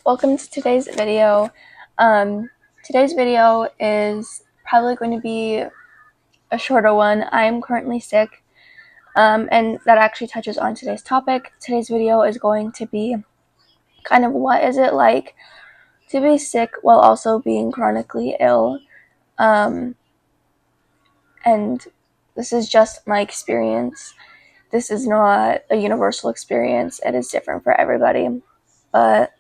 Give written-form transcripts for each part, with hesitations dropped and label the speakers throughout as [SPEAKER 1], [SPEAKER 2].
[SPEAKER 1] welcome to today's video. Today's video is probably going to be a shorter one. I'm currently sick, and that actually touches on today's topic. Today's video is going to be kind of what is it like to be sick while also being chronically ill, and this is just my experience. This is not a universal experience. It is different for everybody, but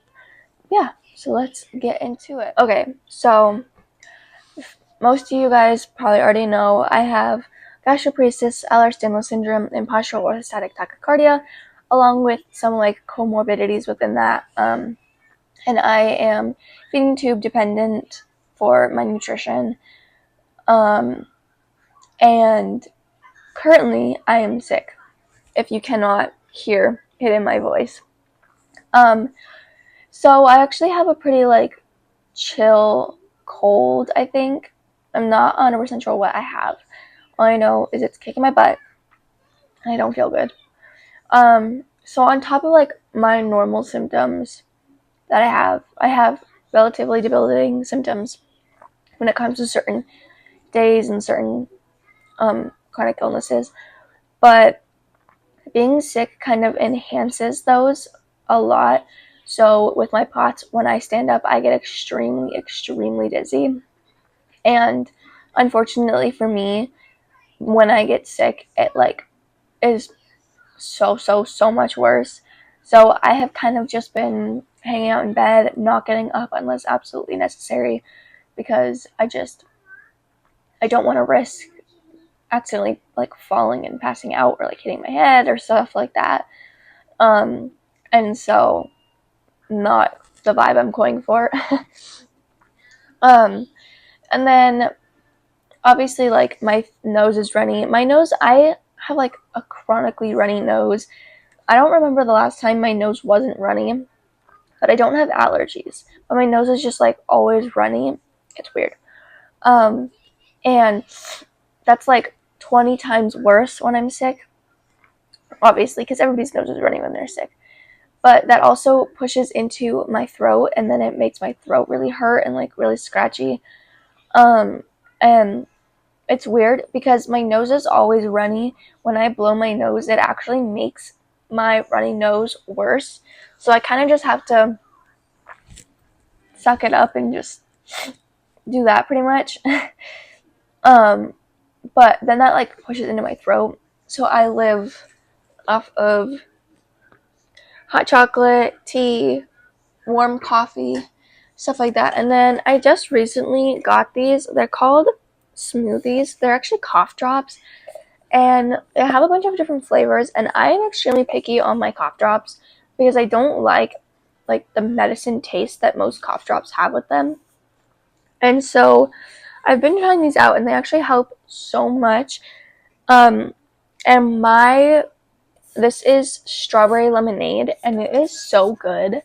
[SPEAKER 1] yeah, so let's get into it. Okay, so most of you guys probably already know I have gastroparesis, Ehlers-Danlos syndrome, and postural orthostatic tachycardia, along with some comorbidities within that. And I am feeding tube dependent for my nutrition. And currently I am sick, if you cannot hear it in my voice. So I actually have a pretty chill cold, I think. I'm not 100% sure what I have. All I know is it's kicking my butt and I don't feel good. So on top of my normal symptoms that I have relatively debilitating symptoms when it comes to certain days and certain chronic illnesses. But being sick kind of enhances those a lot. So with my POTS, when I stand up, I get extremely, extremely dizzy. And unfortunately for me, when I get sick, it is so much worse. So I have kind of just been hanging out in bed, not getting up unless absolutely necessary, because I don't want to risk accidentally falling and passing out or hitting my head or stuff like that. And so not the vibe I'm going for. And then obviously my nose is runny. My nose, I have a chronically runny nose. I don't remember the last time my nose wasn't runny, but I don't have allergies. But my nose is just always runny. It's weird. And that's 20 times worse when I'm sick. Obviously, because everybody's nose is runny when they're sick. But that also pushes into my throat, and then it makes my throat really hurt and really scratchy. And it's weird because my nose is always runny. When I blow my nose, it actually makes my runny nose worse. So I kind of just have to suck it up and just do that pretty much. But then that pushes into my throat. So I live off of hot chocolate, tea, warm coffee, stuff like that. And then I just recently got these. They're called smoothies. They're actually cough drops. And they have a bunch of different flavors. And I am extremely picky on my cough drops because I don't like the medicine taste that most cough drops have with them. And so I've been trying these out, and they actually help so much. And this is strawberry lemonade, and it is so good.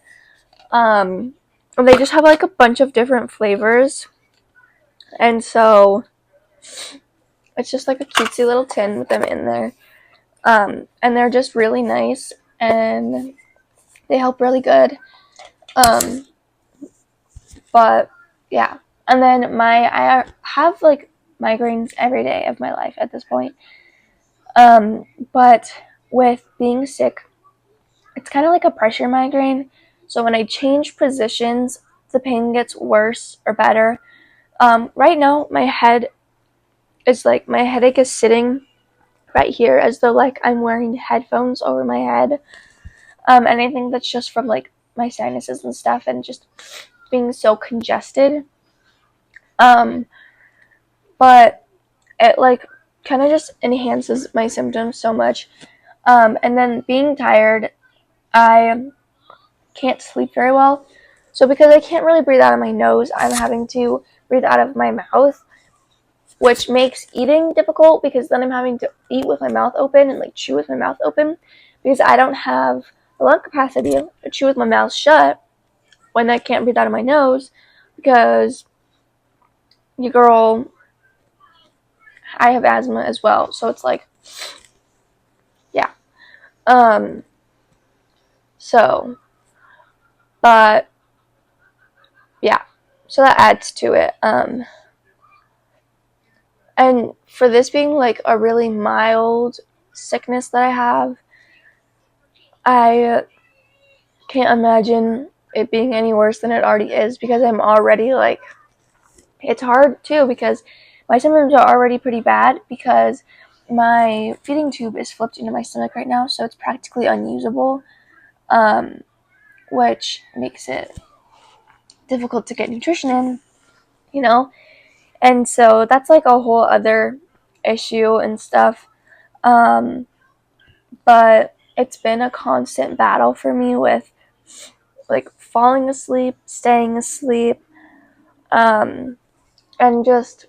[SPEAKER 1] They just have a bunch of different flavors, and so it's just a cutesy little tin with them in there. And they're just really nice, and they help really good. But yeah. And then I have migraines every day of my life at this point. But with being sick, it's kind of like a pressure migraine. So when I change positions, the pain gets worse or better. Right now, my headache is sitting right here as though I'm wearing headphones over my head. And I think that's just from my sinuses and stuff and just being so congested. But it kind of just enhances my symptoms so much. And then being tired, I can't sleep very well. So because I can't really breathe out of my nose, I'm having to breathe out of my mouth, which makes eating difficult because then I'm having to eat with my mouth open and chew with my mouth open because I don't have the lung capacity to chew with my mouth shut when I can't breathe out of my nose because I have asthma as well. So it's yeah. So, but yeah, so that adds to it. And for this being like a really mild sickness that I have, I can't imagine it being any worse than it already is, because I'm already like, it's hard too because my symptoms are already pretty bad because my feeding tube is flipped into my stomach right now, so it's practically unusable, which makes it difficult to get nutrition in, you know? And so that's like a whole other issue and stuff. But it's been a constant battle for me with like falling asleep, staying asleep, and just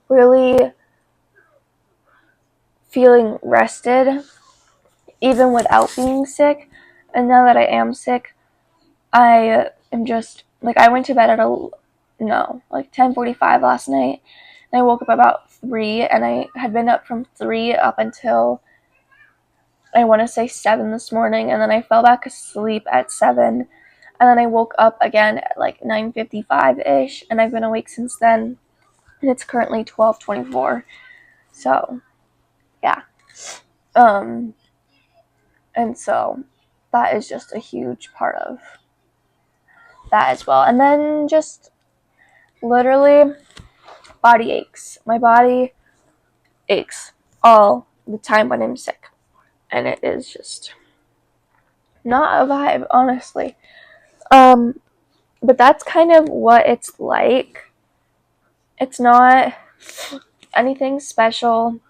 [SPEAKER 1] really feeling rested even without being sick. And now that I am sick, I am just like, I went to bed at 10:45 last night, and I woke up about 3, and I had been up from 3 up until I want to say 7 this morning, and then I fell back asleep at 7, and then I woke up again at like 9:55 ish, and I've been awake since then, and it's currently 12:24. So yeah, and so that is just a huge part of that as well. And then just literally body aches. My body aches all the time when I'm sick, and it is just not a vibe, honestly. But that's kind of what it's like. It's not anything special.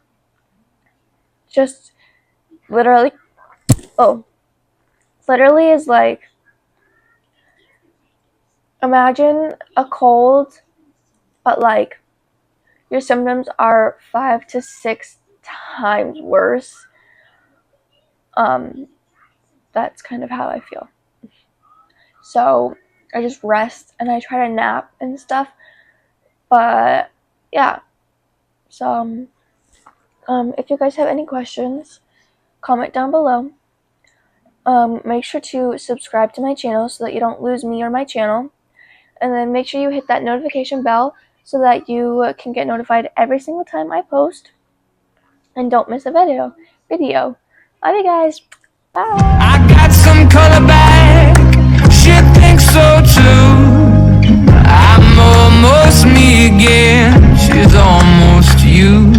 [SPEAKER 1] Just literally, literally is like, imagine a cold, but like your symptoms are 5 to 6 times worse. That's kind of how I feel. So I just rest and I try to nap and stuff. But yeah, so if you guys have any questions, comment down below. Make sure to subscribe to my channel so that you don't lose me or my channel. And then make sure you hit that notification bell so that you can get notified every single time I post. And don't miss a video. Love you guys. Bye.
[SPEAKER 2] I got some color back. She thinks so too. I'm almost me again. She's almost you.